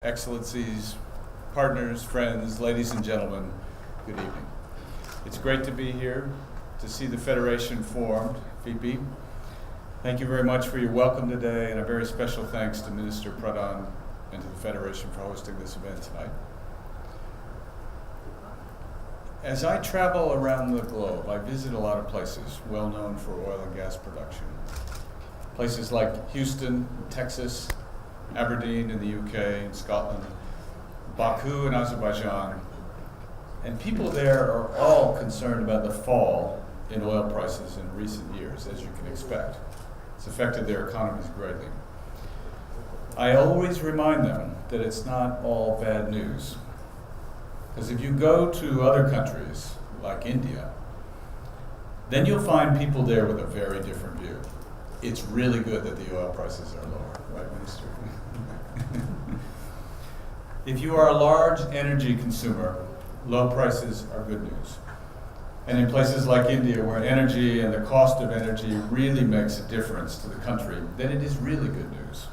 Excellencies, partners, friends, ladies and gentlemen, good evening. It's great to be here to see the Federation formed, FIPI. Thank you very much for your welcome today, and a very special thanks to Minister Pradhan and to the Federation for hosting this event tonight. As I travel around the globe, I visit a lot of places well known for oil and gas production. Places like Houston, Texas, Aberdeen in the UK and Scotland, Baku in Azerbaijan, and people there are all concerned about the fall in oil prices in recent years, as you can expect. It's affected their economies greatly. I always remind them that it's not all bad news, because if you go to other countries like India, then you'll find people there with a very different view. It's really good that the oil prices are lower, right, Minister? If you are a large energy consumer, low prices are good news. And in places like India, where energy and the cost of energy really makes a difference to the country, then it is really good news.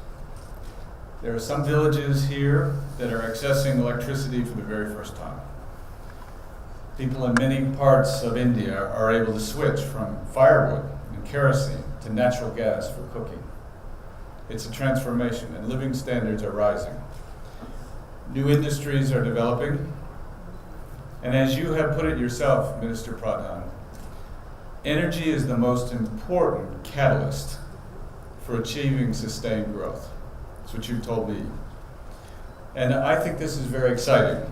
There are some villages here that are accessing electricity for the very first time. People in many parts of India are able to switch from firewood and kerosene to natural gas for cooking. It's a transformation, and living standards are rising. New industries are developing, and as you have put it yourself, Minister Pradhan, energy is the most important catalyst for achieving sustained growth. That's what you told me. And I think this is very exciting.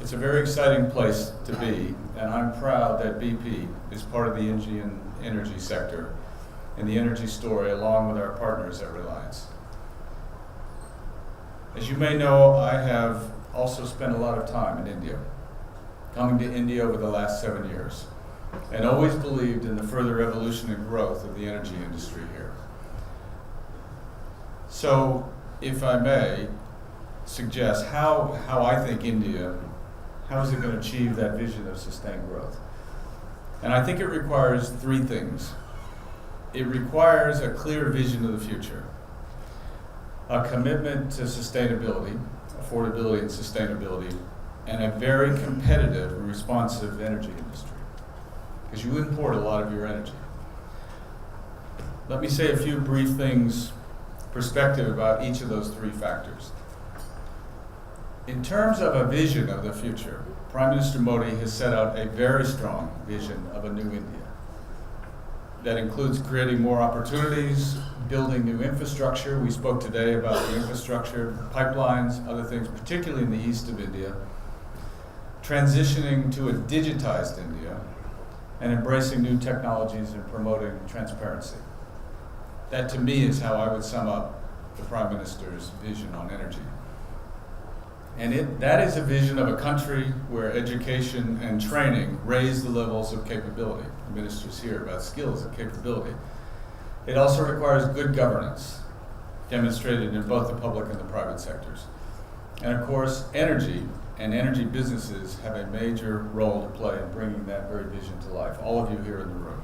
It's a very exciting place to be, and I'm proud that BP is part of the Indian energy sector and the energy story along with our partners at Reliance. As you may know, I have also spent a lot of time in India, coming to India over the last 7 years, and always believed in the further evolution and growth of the energy industry here. So, if I may suggest how I think India, how is it going to achieve that vision of sustained growth? And I think it requires three things. It requires a clear vision of the future, a commitment to sustainability, affordability and sustainability, and a very competitive and responsive energy industry, because you import a lot of your energy. Let me say a few brief things, perspective about each of those three factors. In terms of a vision of the future, Prime Minister Modi has set out a very strong vision of a new India that includes creating more opportunities, building new infrastructure. We spoke today about the infrastructure, pipelines, other things, particularly in the east of India, transitioning to a digitized India, and embracing new technologies and promoting transparency. That, to me, is how I would sum up the Prime Minister's vision on energy. And that is a vision of a country where education and training raise the levels of capability. The ministers here about skills and capability. It also requires good governance, demonstrated in both the public and the private sectors. And of course, energy and energy businesses have a major role to play in bringing that very vision to life. All of you here in the room,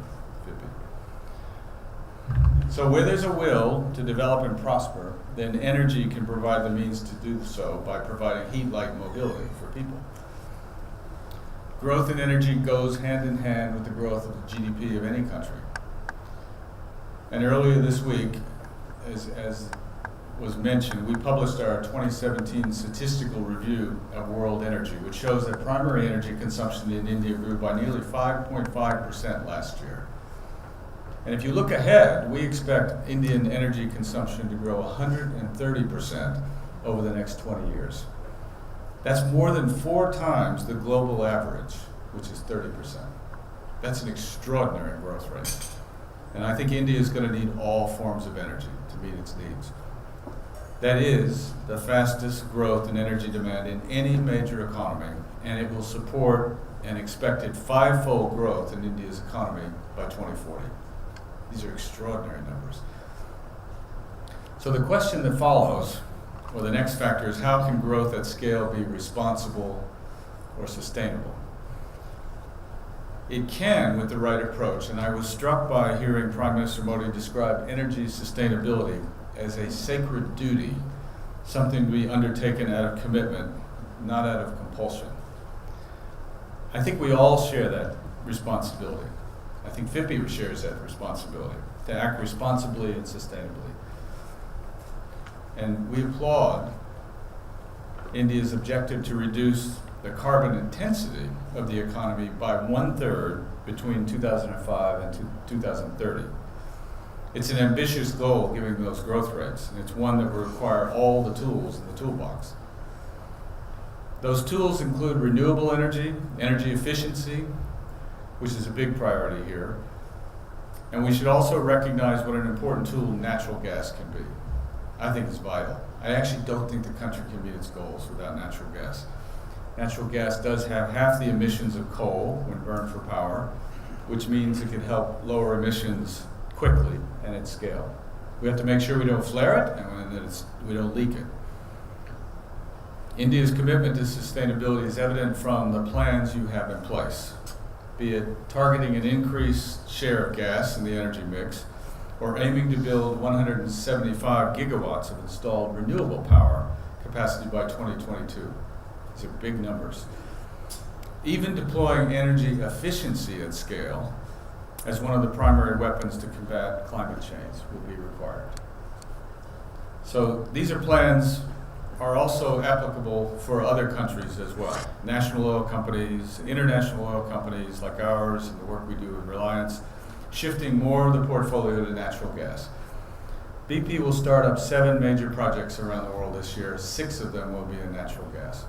So where there's a will to develop and prosper, then energy can provide the means to do so by providing heat, light, and mobility for people. Growth in energy goes hand in hand with the growth of the GDP of any country. And earlier this week, as was mentioned, we published our 2017 statistical review of world energy, which shows that primary energy consumption in India grew by nearly 5.5% last year. And if you look ahead, we expect Indian energy consumption to grow 130% over the next 20 years. That's more than 4 times the global average, which is 30%. That's an extraordinary growth rate. And I think India is going to need all forms of energy to meet its needs. That is the fastest growth in energy demand in any major economy, and it will support an expected 5-fold growth in India's economy by 2040. These are extraordinary numbers. So the question that follows, or the next factor, is how can growth at scale be responsible or sustainable? It can with the right approach, and I was struck by hearing Prime Minister Modi describe energy sustainability as a sacred duty something to be undertaken out of commitment, not out of compulsion. I think we all share that responsibility. I think FIPI shares that responsibility, to act responsibly and sustainably. And we applaud India's objective to reduce the carbon intensity of the economy by 1/3 between 2005 and 2030. It's an ambitious goal given those growth rates, and it's one that will require all the tools in the toolbox. Those tools include renewable energy, energy efficiency, which is a big priority here, and we should also recognize what an important tool natural gas can be. I think it's vital. I actually don't think the country can meet its goals without natural gas. Natural gas does have half the emissions of coal when burned for power, which means it can help lower emissions quickly and at scale. We have to make sure we don't flare it and that we don't leak it. India's commitment to sustainability is evident from the plans you have in place, be it targeting an increased share of gas in the energy mix, or aiming to build 175 gigawatts of installed renewable power capacity by 2022. These are big numbers. Even deploying energy efficiency at scale as one of the primary weapons to combat climate change will be required. So these plans are also applicable for other countries as well. National oil companies, international oil companies like ours, and the work we do in Reliance, shifting more of the portfolio to natural gas. BP will start up 7 major projects around the world this year. 6 of them will be in natural gas.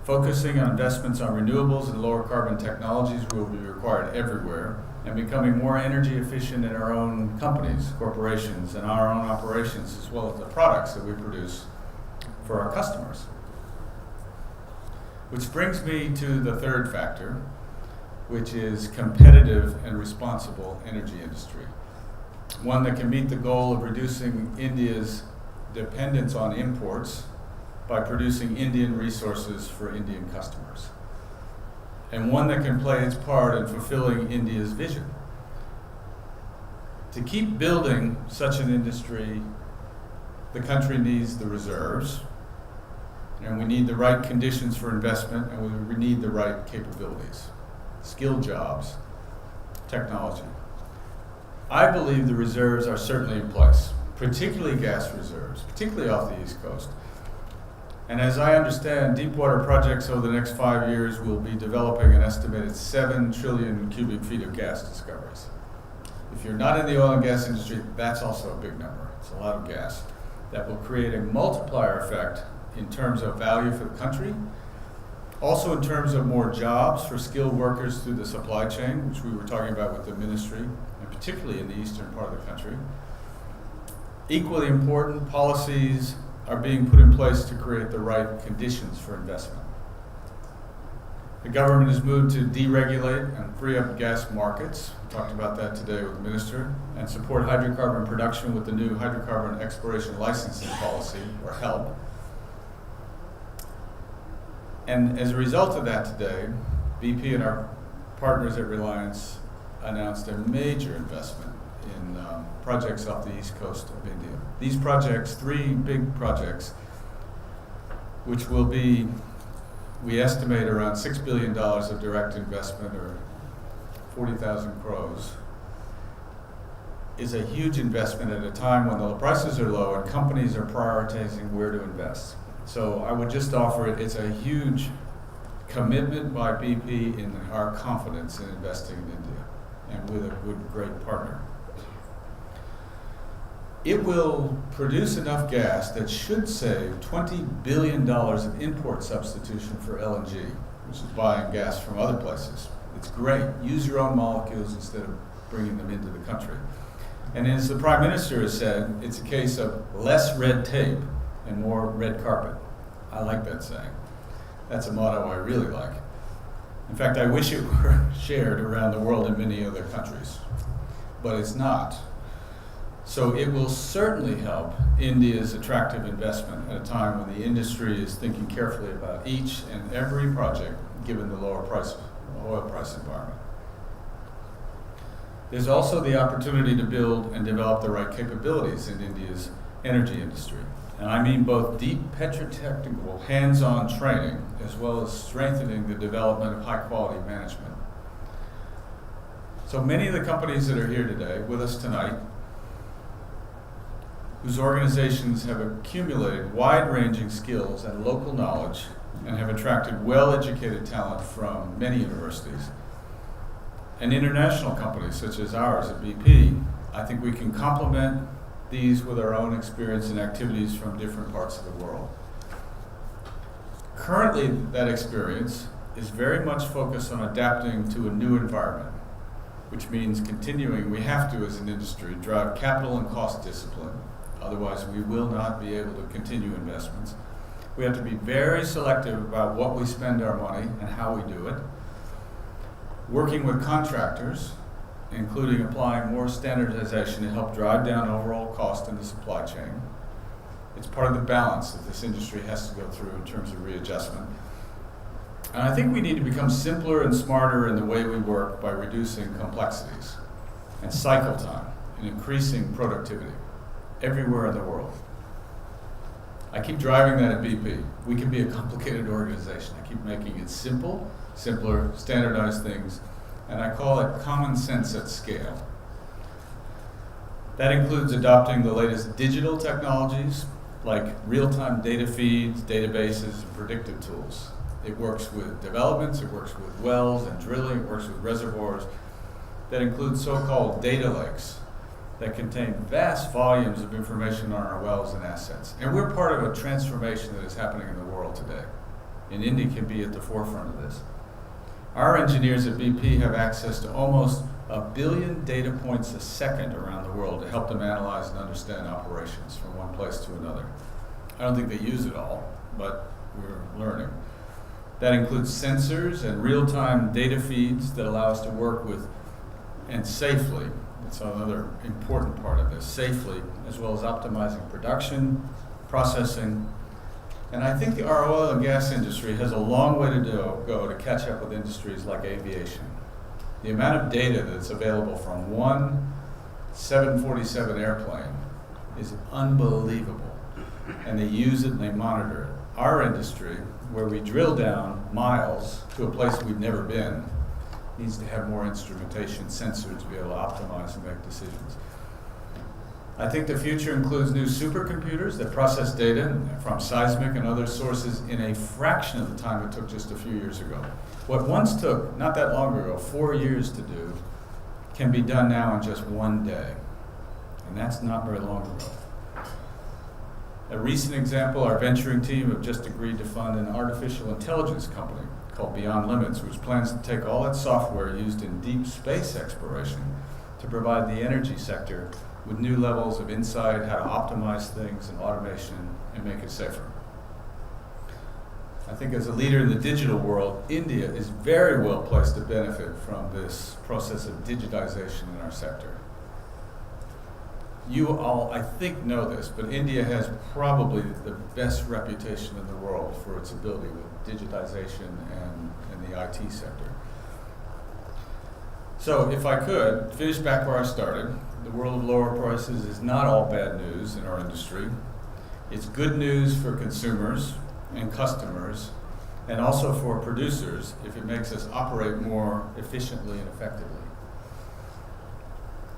Focusing on investments on renewables and lower carbon technologies will be required everywhere, and becoming more energy efficient in our own companies, corporations, and our own operations, as well as the products that we produce for our customers. Which brings me to the third factor, which is competitive and responsible energy industry. One that can meet the goal of reducing India's dependence on imports by producing Indian resources for Indian customers. And one that can play its part in fulfilling India's vision. To keep building such an industry, the country needs the reserves, and we need the right conditions for investment, and we need the right capabilities, skilled jobs, technology. I believe the reserves are certainly in place, particularly gas reserves, particularly off the East Coast. And as I understand, deepwater projects over the next 5 years will be developing an estimated 7 trillion cubic feet of gas discoveries. If you're not in the oil and gas industry, that's also a big number. It's a lot of gas. That will create a multiplier effect in terms of value for the country, also in terms of more jobs for skilled workers through the supply chain, which we were talking about with the ministry, and particularly in the eastern part of the country. Equally important, policies are being put in place to create the right conditions for investment. The government has moved to deregulate and free up gas markets. We talked about that today with the minister, and support hydrocarbon production with the new hydrocarbon exploration licensing policy, or HELP. And as a result of that today, BP and our partners at Reliance announced a major investment in projects off the east coast of India. These projects, 3 big projects, which will be, we estimate, around $6 billion of direct investment, or 40,000 crores, is a huge investment at a time when the prices are low and companies are prioritizing where to invest. So I would just offer it's a huge commitment by BP in our confidence in investing in India, and with a great partner. It will produce enough gas that should save $20 billion of import substitution for LNG, which is buying gas from other places. It's great. Use your own molecules instead of bringing them into the country. And as the Prime Minister has said, it's a case of less red tape and more red carpet. I like that saying. That's a motto I really like. In fact, I wish it were shared around the world in many other countries, but it's not. So it will certainly help India's attractive investment at a time when the industry is thinking carefully about each and every project given the lower oil price environment. There's also the opportunity to build and develop the right capabilities in India's energy industry. And I mean both deep petrotechnical hands-on training as well as strengthening the development of high-quality management. So many of the companies that are here today with us tonight, whose organizations have accumulated wide-ranging skills and local knowledge and have attracted well-educated talent from many universities, and international companies such as ours at BP, I think we can complement these with our own experience and activities from different parts of the world. Currently, that experience is very much focused on adapting to a new environment, which means continuing, we have to as an industry, drive capital and cost discipline. Otherwise, we will not be able to continue investments. We have to be very selective about what we spend our money and how we do it. Working with contractors, including applying more standardization to help drive down overall cost in the supply chain. It's part of the balance that this industry has to go through in terms of readjustment. And I think we need to become simpler and smarter in the way we work by reducing complexities and cycle time and increasing productivity everywhere in the world. I keep driving that at BP. We can be a complicated organization. I keep making it simple, simpler, standardized things, and I call it common sense at scale. That includes adopting the latest digital technologies like real-time data feeds, databases, and predictive tools. It works with developments, it works with wells and drilling, it works with reservoirs. That includes so-called data lakes that contain vast volumes of information on our wells and assets. And we're part of a transformation that is happening in the world today. And India can be at the forefront of this. Our engineers at BP have access to almost 1 billion data points a second around the world to help them analyze and understand operations from one place to another. I don't think they use it all, but we're learning. That includes sensors and real-time data feeds that allow us to work with and safely, that's another important part of this, safely, as well as optimizing production, processing. And I think our oil and gas industry has a long way to go to catch up with industries like aviation. The amount of data that's available from one 747 airplane is unbelievable. And they use it and they monitor it. Our industry, where we drill down miles to a place we've never been, needs to have more instrumentation, sensors to be able to optimize and make decisions. I think the future includes new supercomputers that process data from seismic and other sources in a fraction of the time it took just a few years ago. What once took, not that long ago, 4 years to do, can be done now in just 1 day. And that's not very long ago. A recent example, our venturing team have just agreed to fund an artificial intelligence company called Beyond Limits, which plans to take all its software used in deep space exploration to provide the energy sector with new levels of insight, how to optimize things and automation and make it safer. I think as a leader in the digital world, India is very well placed to benefit from this process of digitization in our sector. You all, I think, know this, but India has probably the best reputation in the world for its ability with digitization and the IT sector. So if I could, finish back where I started, the world of lower prices is not all bad news in our industry. It's good news for consumers and customers, and also for producers if it makes us operate more efficiently and effectively.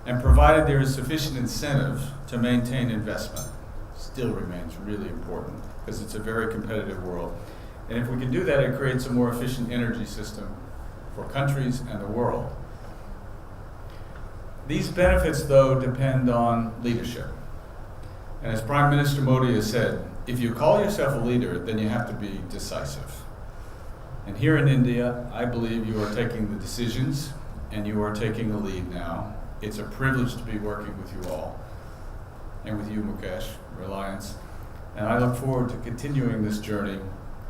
And provided there is sufficient incentive to maintain investment, still remains really important because it's a very competitive world. And if we can do that, it creates a more efficient energy system for countries and the world. These benefits, though, depend on leadership. And as Prime Minister Modi has said, if you call yourself a leader, then you have to be decisive. And here in India, I believe you are taking the decisions and you are taking the lead now. It's a privilege to be working with you all and with you, Mukesh, Reliance. And I look forward to continuing this journey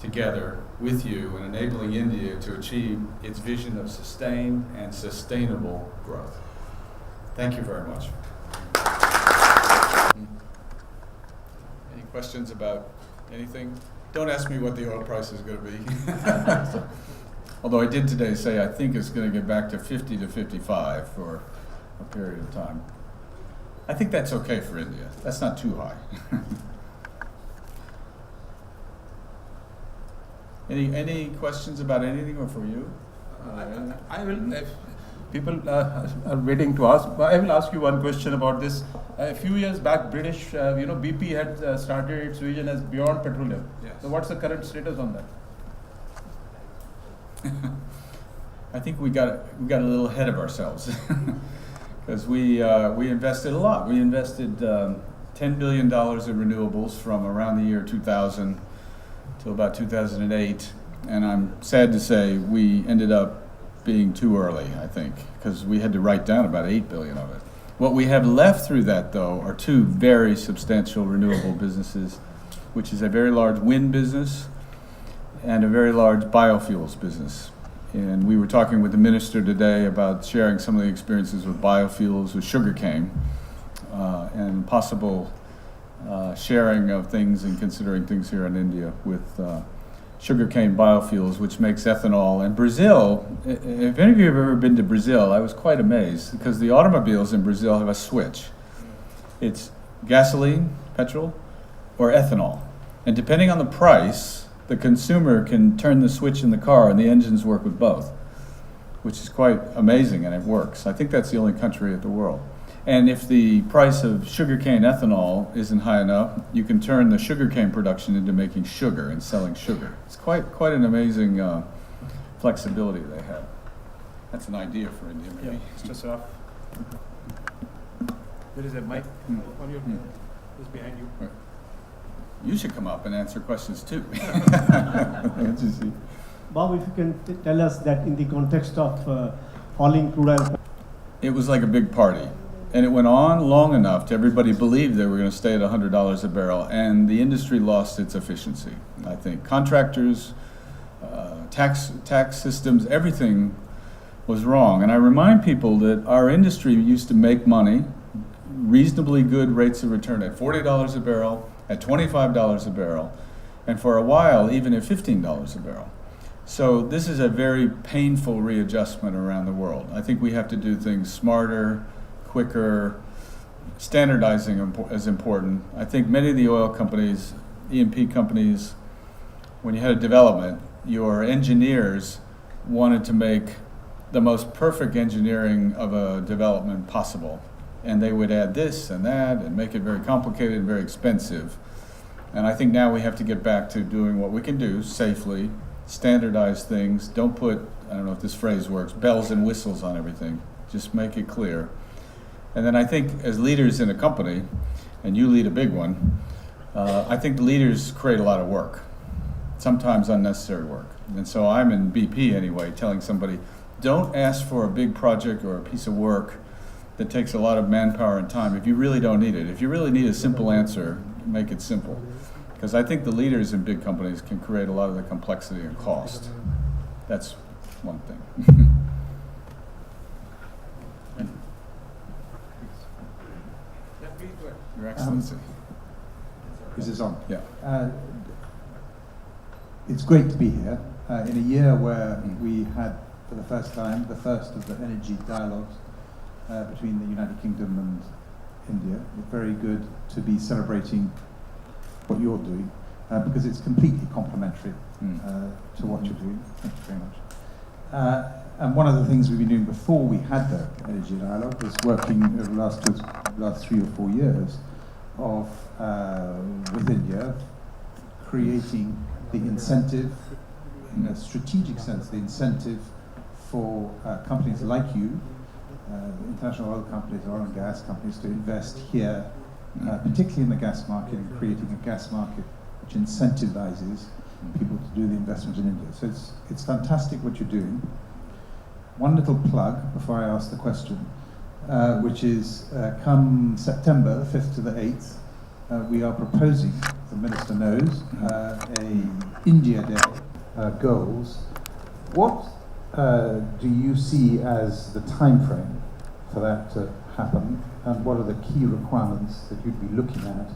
together with you and enabling India to achieve its vision of sustained and sustainable growth. Thank you very much. Any questions about anything? Don't ask me what the oil price is going to be. Although I did today say I think it's going to get back to 50 to 55 for a period of time. I think that's okay for India. That's not too high. Any questions about anything or for you? I will, if people are waiting to ask, I will ask you one question about this. A few years back, British, BP had started its vision as beyond petroleum. Yes. So what's the current status on that? I think we got a little ahead of ourselves because we invested a lot. We invested $10 billion in renewables from around the year 2000 till about 2008, and I'm sad to say we ended up being too early, I think, because we had to write down about 8 billion of it. What we have left through that, though, are two very substantial renewable businesses, which is a very large wind business and a very large biofuels business. And we were talking with the minister today about sharing some of the experiences with biofuels, with sugarcane, and possible sharing of things and considering things here in India with sugarcane biofuels, which makes ethanol. And Brazil, if any of you have ever been to Brazil, I was quite amazed because the automobiles in Brazil have a switch. It's gasoline, petrol, or ethanol. And depending on the price, the consumer can turn the switch in the car and the engines work with both, which is quite amazing, and it works. I think that's the only country in the world. And if the price of sugarcane ethanol isn't high enough, you can turn the sugarcane production into making sugar and selling sugar. It's quite an amazing flexibility they have. That's an idea for India, maybe. Yeah, Mr. Saraf. There is a mic on your just behind you. Right. You should come up and answer questions too. What you see? Bob, if you can tell us that in the context of hauling crude oil. It was like a big party. And it went on long enough to everybody believed they were going to stay at $100 a barrel, and the industry lost its efficiency. I think contractors, tax systems, everything was wrong. And I remind people that our industry used to make money, reasonably good rates of return at $40 a barrel, at $25 a barrel, and for a while even at $15 a barrel. So this is a very painful readjustment around the world. I think we have to do things smarter, quicker. Standardizing is important. I think many of the oil companies, E&P companies, when you had a development, your engineers wanted to make the most perfect engineering of a development possible. And they would add this and that and make it very complicated and very expensive. And I think now we have to get back to doing what we can do safely, standardize things. Don't put, I don't know if this phrase works, bells and whistles on everything. Just make it clear. And then I think as leaders in a company, and you lead a big one, I think leaders create a lot of work, sometimes unnecessary work. And so I'm in BP anyway, telling somebody, don't ask for a big project or a piece of work that takes a lot of manpower and time if you really don't need it. If you really need a simple answer, make it simple. Because I think the leaders in big companies can create a lot of the complexity and cost. That's one thing. Your Excellency. Is this on? Yeah. It's great to be here in a year where we had, for the first time, the first of the energy dialogues between the United Kingdom and India. It's very good to be celebrating what you're doing because it's completely complementary to what you're doing. Thank you very much. And one of the things we've been doing before we had the energy dialogue was working over the last 3 or 4 years of, with India, creating the incentive, in a strategic sense, the incentive for companies like you, international oil companies, oil and gas companies, to invest here, particularly in the gas market, and creating a gas market which incentivizes people to do the investment in India. So it's fantastic what you're doing. One little plug before I ask the question, which is come September, the 5th to the 8th, we are proposing, the Minister knows, a India Day goals. What do you see as the time frame for that to happen, and what are the key requirements that you'd be looking at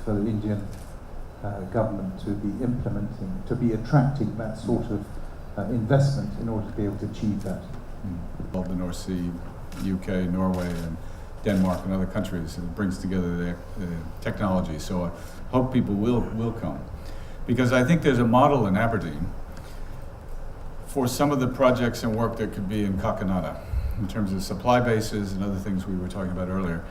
for the Indian government to be implementing, to be attracting that sort of investment in order to be able to achieve that? All the North Sea, UK, Norway, and Denmark, and other countries. It brings together the technology. So I hope people will come. Because I think there's a model in Aberdeen for some of the projects and work that could be in Kakinada in terms of supply bases and other things we were talking about earlier.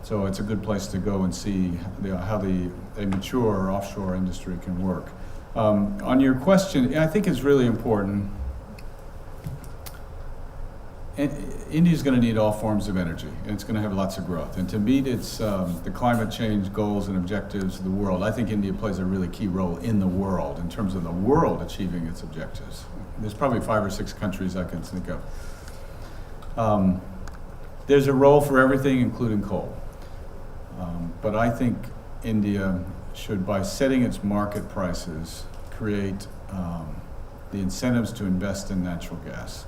So it's a good place to go and see how a mature offshore industry can work. On your question, I think it's really important. India's going to need all forms of energy, and it's going to have lots of growth. And to meet its the climate change goals and objectives of the world, I think India plays a really key role in the world in terms of the world achieving its objectives. There's probably 5 or 6 countries I can think of. There's a role for everything, including coal. But I think India should, by setting its market prices, create the incentives to invest in natural gas.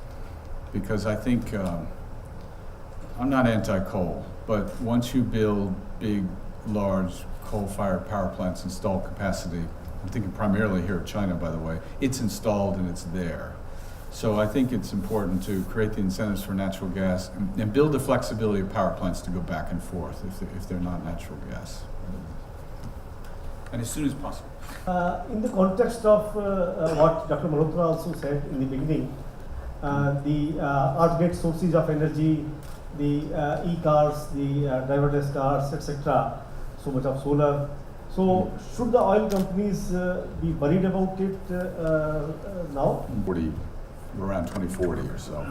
Because I think, I'm not anti-coal, but once you build big, large coal-fired power plants, install capacity, I'm thinking primarily here in China, by the way, it's installed and it's there. So I think it's important to create the incentives for natural gas and build the flexibility of power plants to go back and forth if they're not natural gas. And as soon as possible. In the context of what Dr. Malhotra also said in the beginning, the alternate sources of energy, the e-cars, the driverless cars, etc., so much of solar. So should the oil companies be worried about it now? Around 2040 or so.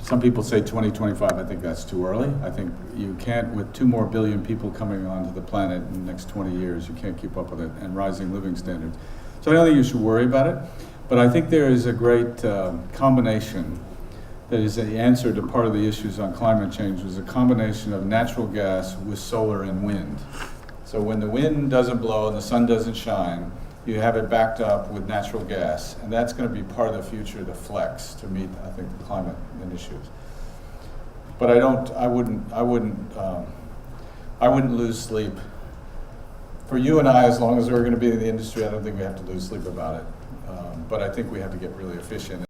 Some people say 2025. I think that's too early. I think you can't, with 2 more billion people coming onto the planet in the next 20 years, you can't keep up with it, and rising living standards. So I don't think you should worry about it. But I think there is a great combination that is the answer to part of the issues on climate change, was a combination of natural gas with solar and wind. So when the wind doesn't blow and the sun doesn't shine, you have it backed up with natural gas, and that's going to be part of the future, the flex, to meet, I think, the climate issues. But I wouldn't lose sleep. For you and I, as long as we're going to be in the industry, I don't think we have to lose sleep about it. But I think we have to get really efficient,